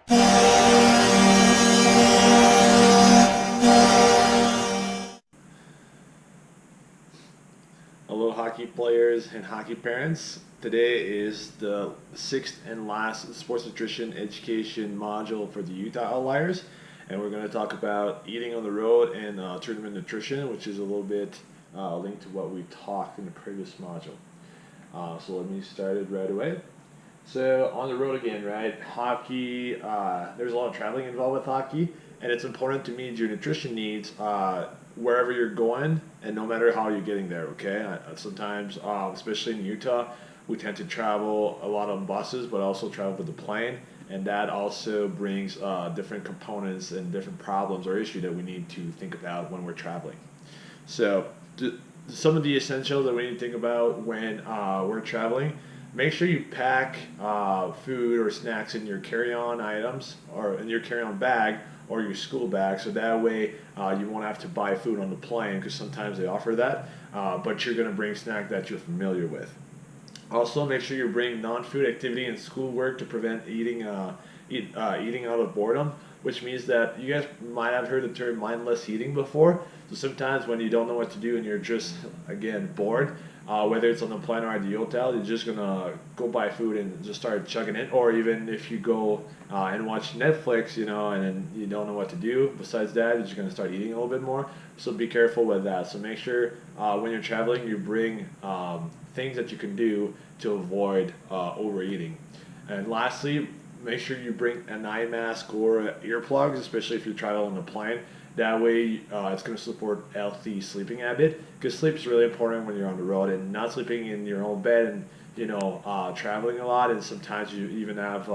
Hello, hockey players and hockey parents. Today is the sixth and last sports nutrition education module for the Utah Outliers, and we're going to talk about eating on the road and tournament nutrition, which is a little bit linked to what we talked in the previous module. So let me start it right away. So on the road again, right? Hockey, there's a lot of traveling involved with hockey, and it's important to meet your nutrition needs wherever you're going, and no matter how you're getting there. Okay, sometimes, especially in Utah, we tend to travel a lot on buses, but also travel with the plane, and that also brings different components and different problems or issues that we need to think about when we're traveling. So some of the essentials that we need to think about when we're traveling. Make sure you pack food or snacks in your carry-on items or in your carry-on bag or your school bag, so that way you won't have to buy food on the plane, because sometimes they offer that, but you're going to bring snack that you're familiar with. Also, make sure you bring non-food activity and schoolwork to prevent eating out of boredom, which means that you guys might have heard the term mindless eating before. So sometimes when you don't know what to do and you're just, again, bored, whether it's on the plane or at the hotel, you're just going to go buy food and just start chugging it. Or even if you go and watch Netflix, and then you don't know what to do besides that, you're just going to start eating a little bit more. So be careful with that. So make sure when you're traveling, you bring things that you can do to avoid overeating. And lastly, make sure you bring an eye mask or earplugs, especially if you travel on a plane. That way, it's going to support healthy sleeping habit, because sleep is really important when you're on the road, and not sleeping in your own bed and traveling a lot, and sometimes you even have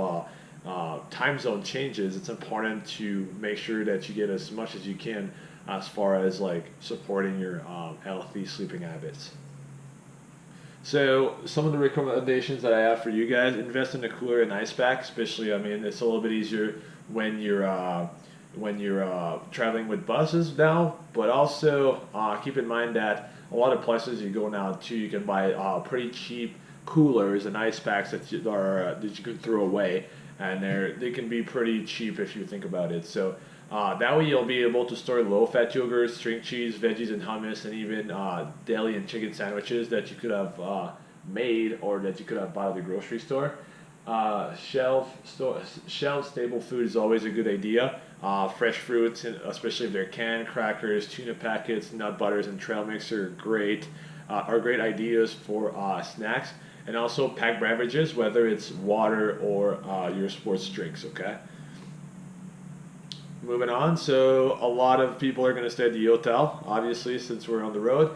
time zone changes. It's important to make sure that you get as much as you can as far as like supporting your healthy sleeping habits. So some of the recommendations that I have for you guys: invest in a cooler and ice pack, especially. I mean, it's a little bit easier when you're traveling with buses now, but also keep in mind that a lot of places you go now too, you can buy pretty cheap coolers and ice packs that you can throw away, and they can be pretty cheap if you think about it. So that way you'll be able to store low-fat yogurt, string cheese, veggies, and hummus, and even deli and chicken sandwiches that you could have made or that you could have bought at the grocery store. Shelf-stable food is always a good idea. Fresh fruits, especially if they're canned, crackers, tuna packets, nut butters, and trail mix are great ideas for snacks. And also packed beverages, whether it's water or your sports drinks. Okay. Moving on, so a lot of people are going to stay at the hotel, obviously, since we're on the road.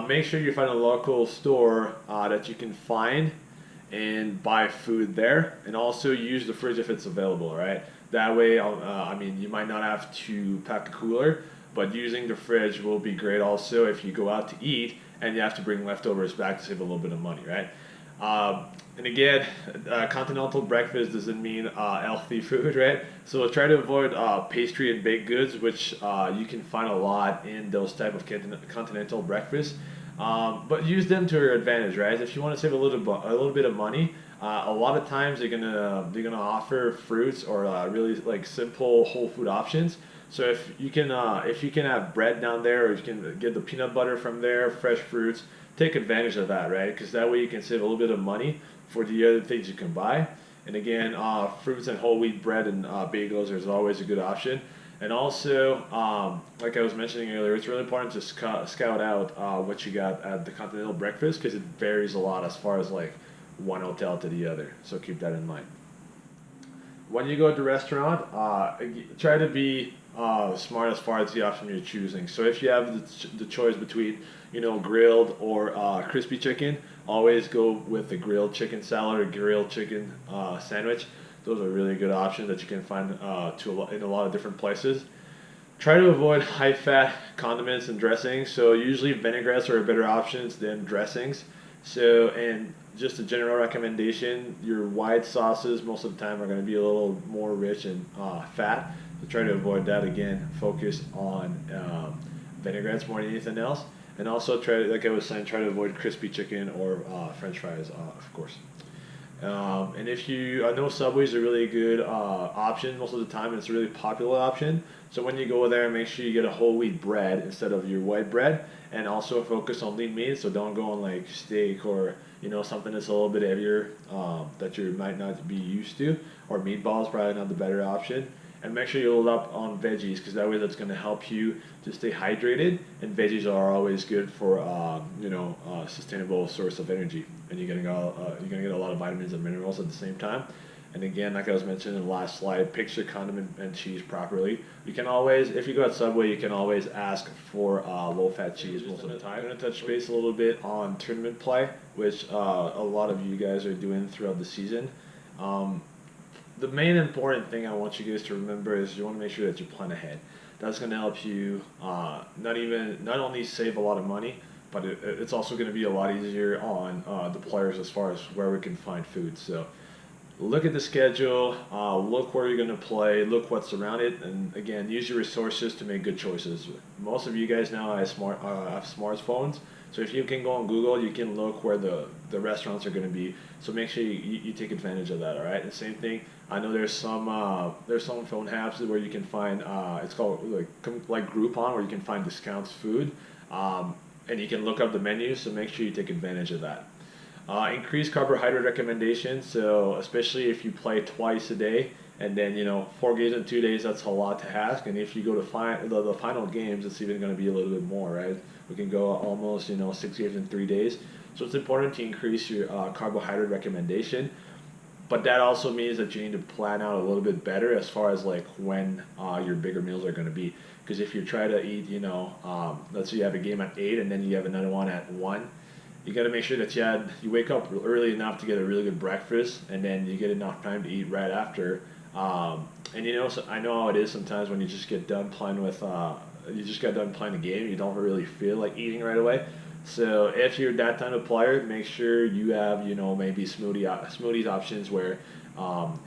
Make sure you find a local store that you can find and buy food there, and also use the fridge if it's available, right? That way, you might not have to pack a cooler, but using the fridge will be great also if you go out to eat and you have to bring leftovers back to save a little bit of money, right? And again, continental breakfast doesn't mean healthy food, right? So try to avoid pastry and baked goods, which you can find a lot in those type of continental breakfasts. But use them to your advantage, right? If you want to save a little bit of money, a lot of times they're gonna offer fruits or really like simple whole food options. So if you can have bread down there, or you can get the peanut butter from there, fresh fruits, take advantage of that, right? Because that way you can save a little bit of money for the other things you can buy. And again, fruits and whole wheat bread and bagels is always a good option. And also, like I was mentioning earlier, it's really important to scout out what you got at the continental breakfast, because it varies a lot as far as like one hotel to the other. So keep that in mind. When you go to the restaurant, try to be smart as far as the option you're choosing. So if you have the choice between grilled or crispy chicken, always go with the grilled chicken salad or grilled chicken sandwich. Those are really good options that you can find in a lot of different places. Try to avoid high-fat condiments and dressings. So usually vinaigrettes are better options than dressings. So, and just a general recommendation, your white sauces most of the time are going to be a little more rich and fat. So try to avoid that. Again, focus on vinaigrettes more than anything else. And also try, like I was saying, try to avoid crispy chicken or French fries, of course. And if you, I know Subway's a really good option most of the time. It's a really popular option. So when you go there, make sure you get a whole wheat bread instead of your white bread, and also focus on lean meat. So don't go on like steak or something that's a little bit heavier that you might not be used to, or meatballs probably not the better option. And make sure you load up on veggies because that way that's going to help you to stay hydrated. And veggies are always good for sustainable source of energy, and you're gonna get a lot of vitamins and minerals at the same time. And again, like I was mentioning in the last slide, pick your condiment and cheese properly. You can always, if you go at Subway, you can always ask for low-fat cheese most of the time. I'm going to touch base a little bit on tournament play, which a lot of you guys are doing throughout the season. The main important thing I want you guys to remember is you want to make sure that you plan ahead. That's going to help you not only save a lot of money, but it's also going to be a lot easier on the players as far as where we can find food. So look at the schedule, look where you're going to play, look what's around it, and again, use your resources to make good choices. Most of you guys now have smartphones, so if you can go on Google, you can look where the restaurants are going to be. So make sure you take advantage of that. All right. The same thing. I know there's some phone apps where you can find it's called like Groupon, where you can find discounts food, and you can look up the menu. So make sure you take advantage of that. Increase carbohydrate recommendations, so especially if you play twice a day, and then 4 games in 2 days, that's a lot to ask. And if you go to the final games, it's even going to be a little bit more, right? We can go almost 6 games in 3 days. So it's important to increase your carbohydrate recommendation, but that also means that you need to plan out a little bit better as far as like when your bigger meals are going to be. Because if you try to eat, let's say you have a game at 8 and then you have another one at 1. You got to make sure that you wake up early enough to get a really good breakfast, and then you get enough time to eat right after. And so I know how it is sometimes when you just get done playing a game, you don't really feel like eating right away. So if you're that kind of player, make sure you have maybe smoothies options where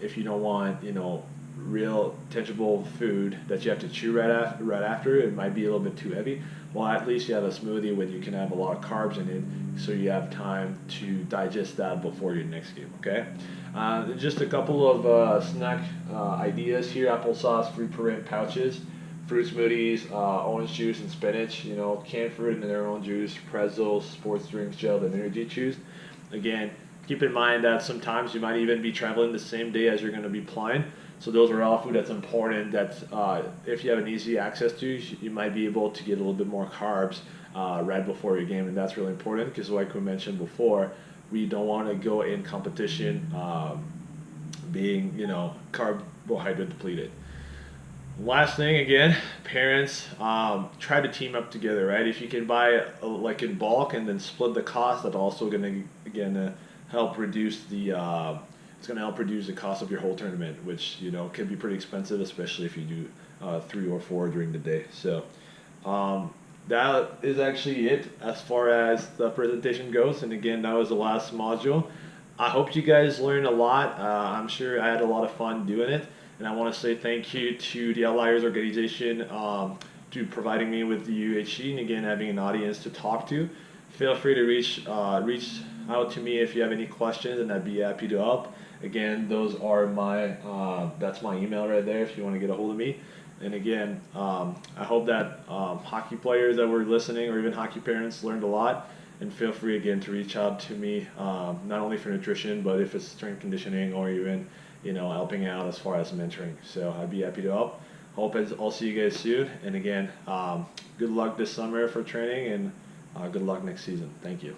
if you don't want real tangible food that you have to chew right after, it might be a little bit too heavy. Well, at least you have a smoothie where you can have a lot of carbs in it, so you have time to digest that before your next game. Okay. Just a couple of snack ideas here: applesauce, fruit puree pouches, fruit smoothies, orange juice and spinach. Canned fruit and their own juice, pretzels, sports drinks, gel, and energy chews. Again, keep in mind that sometimes you might even be traveling the same day as you're going to be playing. So those are all food that's important that if you have an easy access to, you might be able to get a little bit more carbs right before your game, and that's really important because like we mentioned before, we don't want to go in competition being carbohydrate depleted. Last thing, again, parents, try to team up together, right? If you can buy like in bulk and then split the cost, that's also going to help reduce the it's going to help reduce the cost of your whole tournament, which can be pretty expensive, especially if you do 3 or 4 during the day. So that is actually it as far as the presentation goes. And again, that was the last module. I hope you guys learned a lot. I'm sure I had a lot of fun doing it. And I want to say thank you to the Outliers organization to providing me with the UHC and again having an audience to talk to. Feel free to reach out to me if you have any questions, and I'd be happy to help. Again, those are that's my email right there if you want to get a hold of me. And again, I hope that hockey players that were listening or even hockey parents learned a lot. And feel free again to reach out to me, not only for nutrition, but if it's strength conditioning or even helping out as far as mentoring. So I'd be happy to help. Hope I'll see you guys soon. And again, good luck this summer for training, and good luck next season. Thank you.